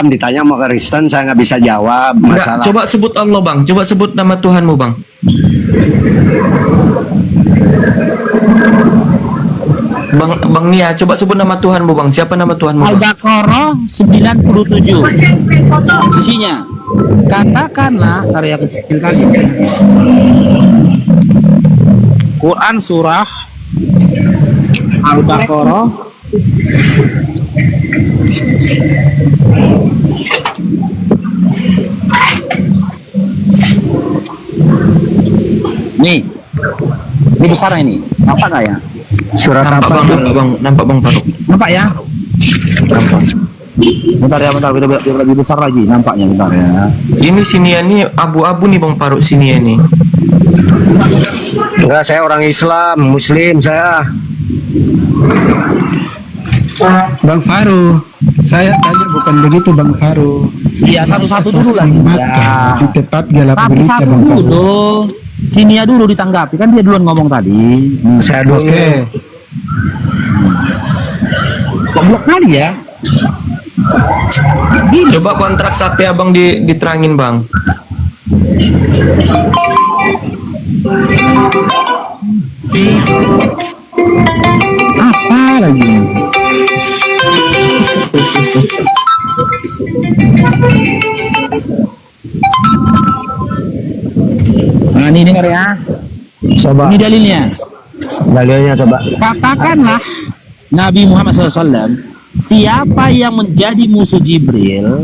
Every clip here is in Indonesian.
ditanya mau Kristen, saya nggak bisa jawab masalah. Coba sebut Allah bang, coba sebut nama Tuhanmu bang. Bang Nia, coba sebut nama Tuhanmu bang. Siapa nama Tuhanmu bang? Al-Baqarah 97. Isinya, katakanlah, karya kecil kan. Quran surah Al-Baqarah nih, ini besar ini, nampak nggak ya? Surat Nampak apa? bang, nampak bang Faruk. Nampak ya? Nampak. Bentar ya, bentar, kita lebih besar lagi nampaknya, bentar ya. Ini sini ini abu-abu nih bang Faruk, sini ini. Enggak, saya orang Islam, Muslim saya. Bang Faru, saya tanya bukan begitu Bang Faru. Iya, satu-satu dulu lah. Mata di tempat gelap Tapi gulita satu Bang Faru. dulu. Sini ya dulu ditanggapi, kan dia duluan ngomong tadi. Saya dulu. Oke, Goblok kali ya. Coba kontrak sapi abang diterangin bang. Apa lagi ini? Nah, ini dengar ya. Coba Ini dalilnya. dalilnya coba. Katakanlah Nabi Muhammad SAW, siapa yang menjadi musuh Jibril,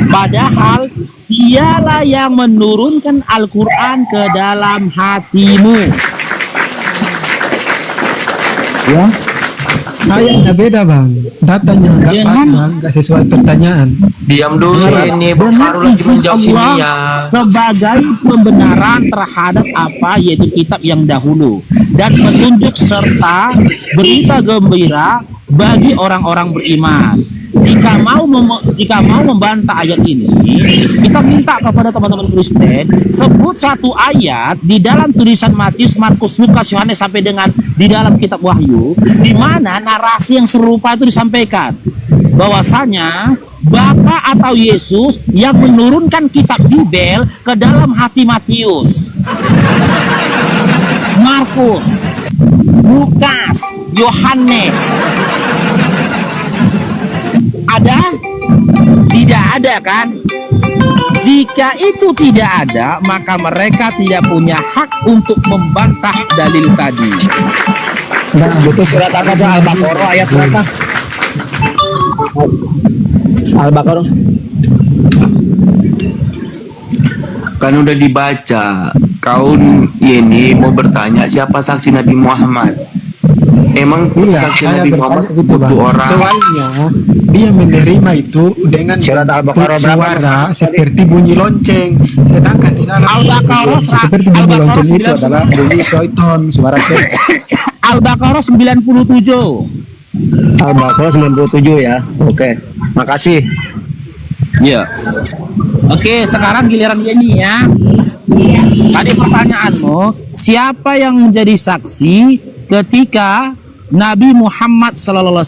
padahal dialah yang menurunkan Al-Quran ke dalam hatimu. Ya, ayatnya beda Bang. Datanya nggak pas Jangan. Bang, nggak sesuai pertanyaan. Diam dulu ini bang Faruk lagi izin menjawab sini Allah ya. sebagai pembenaran terhadap apa yaitu kitab yang dahulu dan petunjuk serta berita gembira bagi orang-orang beriman. Jika mau membantah ayat ini, kita minta kepada teman-teman Kristen sebut satu ayat di dalam tulisan Matius, Markus, Lukas, Yohanes sampai dengan di dalam kitab Wahyu di mana narasi yang serupa itu disampaikan bahwasanya Bapa atau Yesus yang menurunkan kitab Bible ke dalam hati Matius, Markus, Lukas, Yohanes. Ada? Tidak ada kan? Jika itu tidak ada, maka mereka tidak punya hak untuk membantah dalil tadi. Nggak, Itu surat apa tuh? Al-Baqarah ayat berapa? Al-Baqarah. Kan udah dibaca. Kau ini mau bertanya siapa saksi Nabi Muhammad? Emang iya, saksi saya Nabi bertanya Muhammad gitu Bang. butuh orang? Soalnya dia menerima itu dengan Surat Al-Baqarah bentuk berapa? suara seperti bunyi lonceng. Sedangkan di dalam Al-Baqarah seperti bunyi Al-Baqarah lonceng itu 90. adalah bunyi syaiton, suara syaiton. Al-Baqarah 97. Al-Baqarah 97 ya. Oke. Makasih. Ya. Oke, sekarang giliran ini ya. Tadi pertanyaanmu, siapa yang menjadi saksi ketika Nabi Muhammad SAW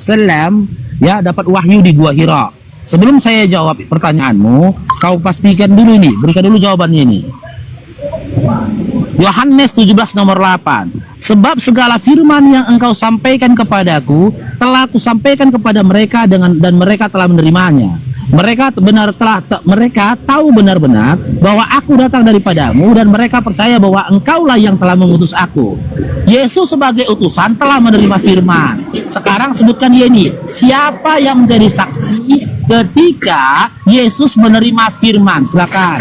ya dapat wahyu di Gua Hira? Sebelum saya jawab pertanyaanmu, kau pastikan dulu nih, berikan dulu jawabannya nih. Yohanes 17 nomor 8. Sebab segala firman yang engkau sampaikan kepadaku telah kusampaikan kepada mereka dan mereka telah menerimanya. Mereka tahu benar-benar bahwa aku datang daripadamu dan mereka percaya bahwa engkaulah yang telah mengutus aku. Yesus sebagai utusan telah menerima firman. Sekarang sebutkan dia ini, siapa yang menjadi saksi ketika Yesus menerima firman? Silakan.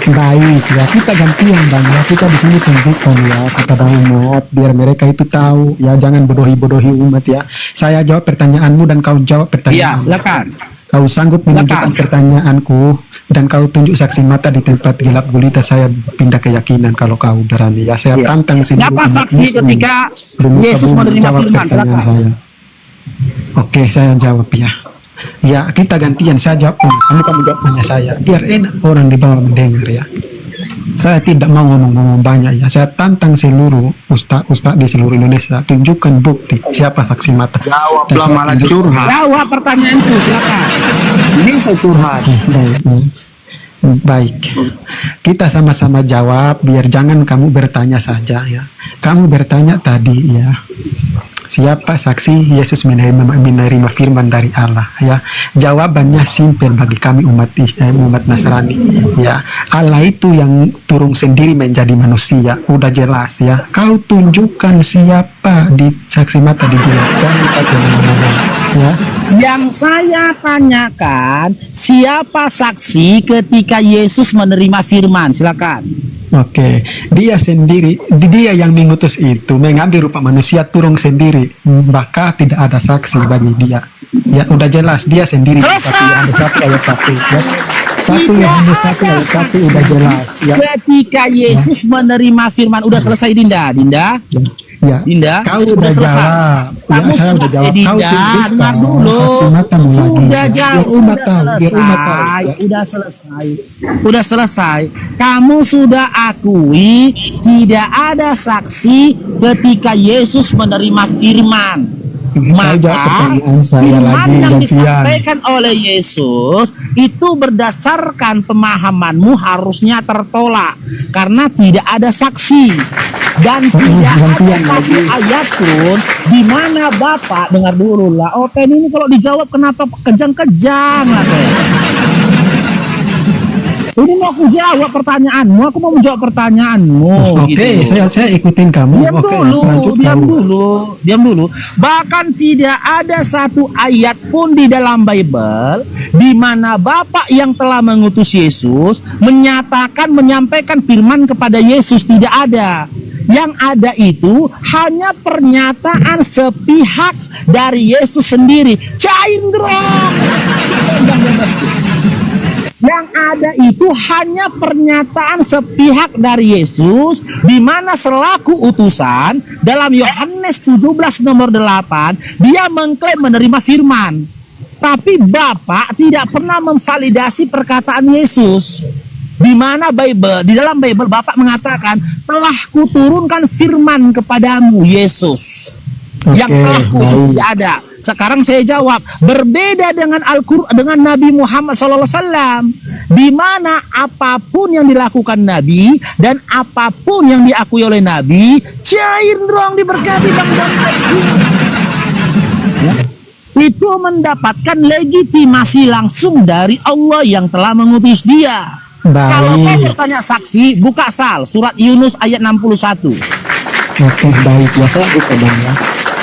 Baik ya, kita gantian Bang ya. Kita di sini tunjukkan ya kepada umat biar mereka itu tahu ya, jangan bodohi-bodohi umat ya. Saya jawab pertanyaanmu dan kau jawab Iya, pertanyaanmu. silakan. Kau sanggup menunjukkan pertanyaanku dan kau tunjuk saksi mata di tempat gelap gulita, saya pindah keyakinan kalau kau berani ya. Saya tantang sini. Siapa saksi ketika Yesus menerima jawab firman? pertanyaan Silakan. saya. Oke, saya jawab ya. Ya, kita gantian, saya jawab punya kamu jawab punya saya. Biar enak orang di bawah mendengar ya. Saya tidak mau ngomong-ngomong banyak ya. Saya tantang seluruh ustaz di seluruh Indonesia, tunjukkan bukti siapa saksi mata. Jawablah, malah curhat. Jawab pertanyaanku, silakan. Ini saya curhat. Baik. Kita sama-sama jawab biar jangan kamu bertanya saja ya. Kamu bertanya tadi ya. Siapa saksi Yesus menerima firman dari Allah ya? Jawabannya simpel bagi kami umat Nasrani ya. Allah itu yang turun sendiri menjadi manusia, udah jelas ya. Kau tunjukkan siapa di saksi mata di gua, ya. Yang saya tanyakan, siapa saksi ketika Yesus menerima firman? Silakan. Oke, dia sendiri, dia yang mengutus itu mengambil rupa manusia turun sendiri, maka tidak ada saksi bagi dia. Ya udah jelas dia sendiri. Selesai. Satu ayat 1 ya. Satu ayat 1 udah jelas ya. Ketika Yesus menerima firman, udah selesai Dinda. Ya, Dinda, kau udah selesai. jawab. Ya, Kamu saya sudah, udah jawab. Kau Dinda, dengar tunjukkan dulu. saksi matamu lagi. Sudah Ya. jauh, Biar umat sudah tahu, biar umat tahu. selesai, Ya. udah selesai. Kamu sudah akui tidak ada saksi ketika Yesus menerima firman. Kau jawab pertanyaan saya Firman lagi, yang gantian. disampaikan oleh Yesus itu berdasarkan pemahamanmu harusnya tertolak karena tidak ada saksi dan tidak ada satu ayat pun di mana Bapak dengar dulu lah. Oh, Pen ini kalau dijawab kenapa kejang-kejang lah, Pen? Ini mau aku jawab pertanyaanmu, aku mau menjawab pertanyaanmu. Oke, gitu. saya ikutin kamu. Diam Oke, dulu, lanjut diam dulu. Bahkan tidak ada satu ayat pun di dalam Bible di mana Bapa yang telah mengutus Yesus menyampaikan firman kepada Yesus, tidak ada. Yang ada itu hanya pernyataan sepihak dari Yesus sendiri. Caindrong. Yang ada itu hanya pernyataan sepihak dari Yesus di mana selaku utusan dalam Yohanes 17 nomor 8 dia mengklaim menerima firman. Tapi Bapa tidak pernah memvalidasi perkataan Yesus. Di mana di dalam Bible Bapak mengatakan telah kuturunkan firman kepadamu Yesus. Yang telah kutus tidak ada. Sekarang saya jawab, berbeda dengan Al-Qur'an, dengan Nabi Muhammad SAW, di mana apapun yang dilakukan Nabi dan apapun yang diakui oleh Nabi, caindrong diberkati Bang ya, itu mendapatkan legitimasi langsung dari Allah yang telah mengutus dia. Kalau kau bertanya saksi, buka surat Yunus ayat 61. Oke, baik ya, saya buka Bang ya.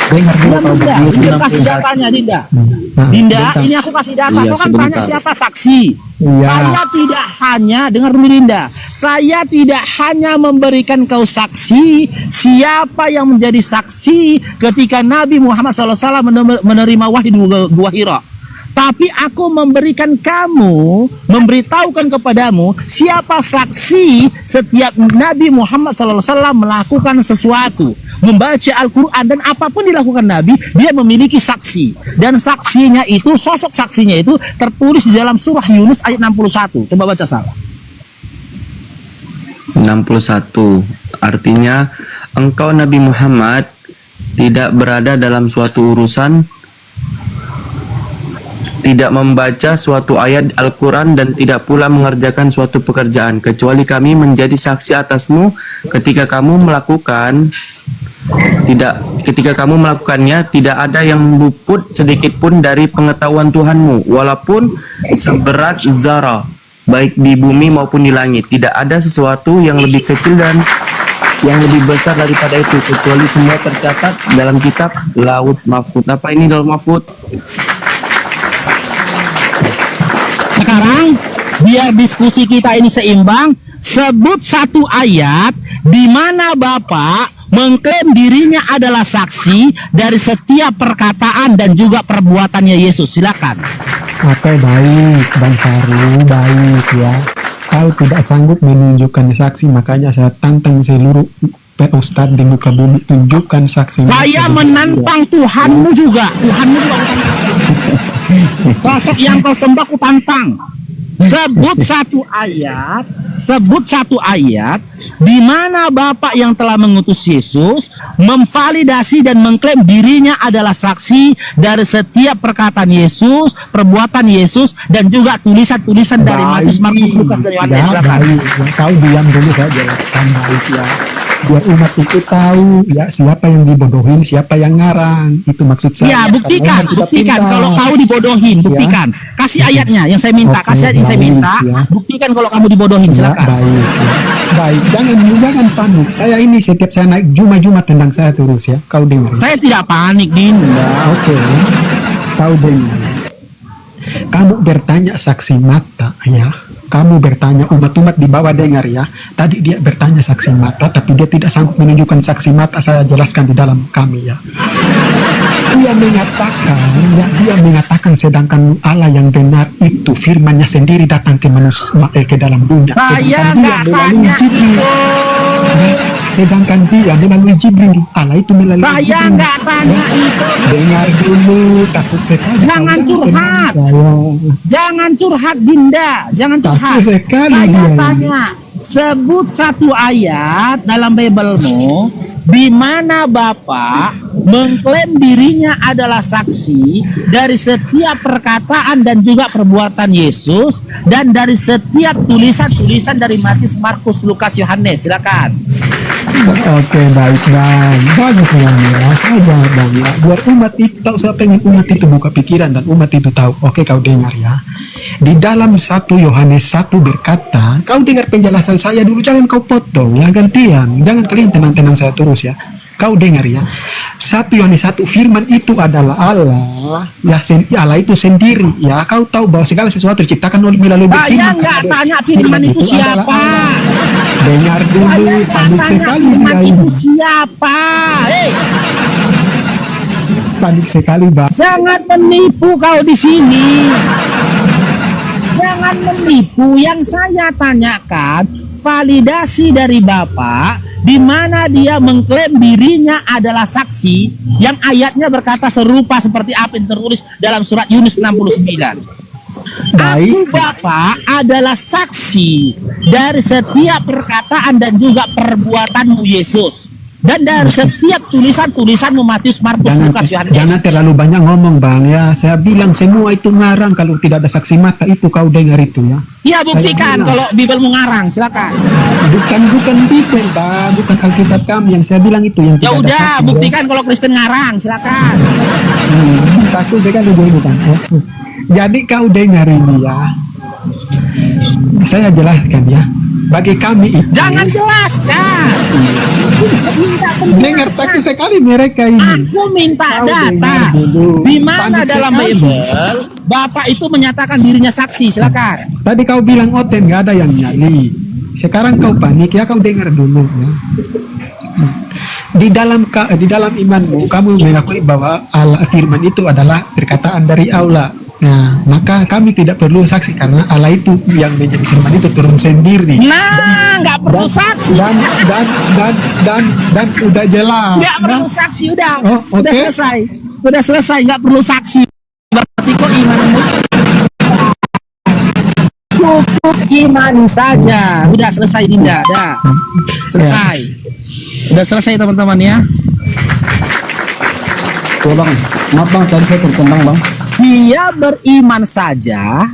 Dengar dulu kalau Dinda, begitu. ini kasih datanya Dinda. Nah, Dinda, bentar. ini aku kasih data. Iya, Kau kan sebentar. tanya siapa saksi. Iya. Saya tidak hanya, dengar dulu Dinda. Saya tidak hanya memberikan kau saksi siapa yang menjadi saksi ketika Nabi Muhammad SAW menerima wahyu di Gua Hira. Tapi aku memberikan kamu, memberitahukan kepadamu siapa saksi setiap Nabi Muhammad SAW melakukan sesuatu, membaca Al-Quran dan apapun dilakukan Nabi, dia memiliki saksi. Dan saksinya itu, sosok saksinya itu tertulis di dalam surah Yunus ayat 61. Coba baca salah. 61 artinya engkau Nabi Muhammad tidak berada dalam suatu urusan, tidak membaca suatu ayat Al-Quran dan tidak pula mengerjakan suatu pekerjaan kecuali kami menjadi saksi atasmu ketika kamu melakukannya tidak ada yang luput sedikit pun dari pengetahuan Tuhanmu walaupun seberat zarah baik di bumi maupun di langit. Tidak ada sesuatu yang lebih kecil dan yang lebih besar daripada itu kecuali semua tercatat dalam kitab Laut Mahfud. Apa ini Laut Mahfud? Sekarang biar diskusi kita ini seimbang, sebut satu ayat di mana Bapak mengklaim dirinya adalah saksi dari setiap perkataan dan juga perbuatannya Yesus. Silakan. Oke, baik Bang Faru, baik ya. Kau tidak sanggup menunjukkan saksi, makanya saya tantang seluruh Ustadz di muka bumi, tunjukkan saksi. Saya menantang Tuhanmu juga. Tuhanmu juga. Sosok yang kau sembah ku tantang. Sebut satu ayat sebut satu ayat di mana Bapa yang telah mengutus Yesus memvalidasi dan mengklaim dirinya adalah saksi dari setiap perkataan Yesus, perbuatan Yesus, dan juga tulisan-tulisan dari Matius, Markus, Lukas, dan Yohanes. Ya, Silakan. baik. Ya, kau diam dulu, saya jelaskan baik ya. Biar umat itu tahu ya siapa yang dibodohin, siapa yang ngarang. Itu maksud saya. Ya, buktikan, Karena umat tidak buktikan pintar. kalau kau dibodohin, buktikan. Kasih ayatnya yang saya minta, Oke, kasih ayat yang saya baik, minta, ya. buktikan kalau kamu dibodohin, Ya, silakan. baik, ya. Baik, jangan panik. Saya ini setiap saya naik Jumat tendang saya terus ya. Kau dengar. Saya tidak panik, Dinda. Oke, kau dengar. Kamu bertanya saksi mata ya. Kamu bertanya umat-umat di bawah dengar ya. Tadi dia bertanya saksi mata, tapi dia tidak sanggup menunjukkan saksi mata. Saya jelaskan di dalam kami ya. Dia mengatakan sedangkan Allah yang benar itu firman-Nya sendiri datang ke manusia, ke dalam dunia. Saya nggak tanya Jibril. itu. Sedangkan dia melalui Jibril, Allah itu melalui Saya Jibril. nggak tanya Ya, itu. dengar dulu, takut sekali. Jangan kau curhat. saya. Jangan curhat, Dinda. Jangan curhat. Takut sekali Saya dia ini. tanya, sebut satu ayat dalam Bible-mu di mana Bapak mengklaim dirinya adalah saksi dari setiap perkataan dan juga perbuatan Yesus dan dari setiap tulisan-tulisan dari Matius, Markus, Lukas, Yohanes. Silakan. Oke, baik bang, bagus bang ya, saja bang ya. Biar umat itu tahu, saya pengen umat itu buka pikiran dan umat itu tahu. Oke, kau dengar ya. Di dalam 1 Yohanes 1 berkata, kau dengar penjelasan saya dulu, jangan kau potong ya, gantian. Jangan kalian tenang-tenang saya terus ya. Kau dengar ya, 1 Yohanes 1 firman itu adalah Allah ya, Allah itu sendiri ya. Kau tahu bahwa segala sesuatu diciptakan melalui Saya firman. nggak tanya firman itu adalah siapa. Allah. Dengar dulu, Saya nggak panik tanya sekali firman dia itu ini. siapa. Hei, Panik sekali bang. jangan menipu kau di sini. Jangan menipu. Yang saya tanyakan validasi dari Bapak di mana dia mengklaim dirinya adalah saksi yang ayatnya berkata serupa seperti apa yang tertulis dalam surat Yunus 69. Aku Bapak adalah saksi dari setiap perkataan dan juga perbuatanmu Yesus dan dari setiap tulisan-tulisanmu Matius, Markus, Lukas, Jangan Yohanes. terlalu banyak ngomong bang ya. Saya bilang semua itu ngarang, kalau tidak ada saksi mata itu kau dengar itu ya. Ya buktikan bilang. kalau Bible mengarang, silakan. Bukan Bible bang, bukan Alkitab kami yang saya bilang itu yang Ya tidak ada udah, saksi. buktikan kalau Kristen ngarang, silakan. Takut sekali dia ini bang. Jadi kau dengar ini ya. Saya jelaskan ya. Bagi kami itu. Jangan jelaskan. Minta Dengar, penjelasan. takut sekali mereka ini. Aku minta Kau data. dengar dulu. Di mana Panik dalam sekali. Bible Bapak itu menyatakan dirinya saksi, silakan. Tadi kau bilang oten nggak ada yang nyali. Sekarang kau panik ya, kau dengar dulu ya. Di dalam imanmu kamu mengakui bahwa Allah firman itu adalah perkataan dari Allah. Nah, maka kami tidak perlu saksi karena Allah itu yang menjadi firman itu turun sendiri. Nah, nggak perlu saksi. Dan udah jelas. Nggak perlu Nah, saksi, udah. Oh, Udah oke. selesai. Udah selesai, nggak perlu saksi. Berarti kok imanmu cukup iman saja. Udah selesai, Dinda. Udah selesai. Udah selesai teman-teman ya. Tuh bang, maaf bang, tadi saya tertentang bang. Dia beriman saja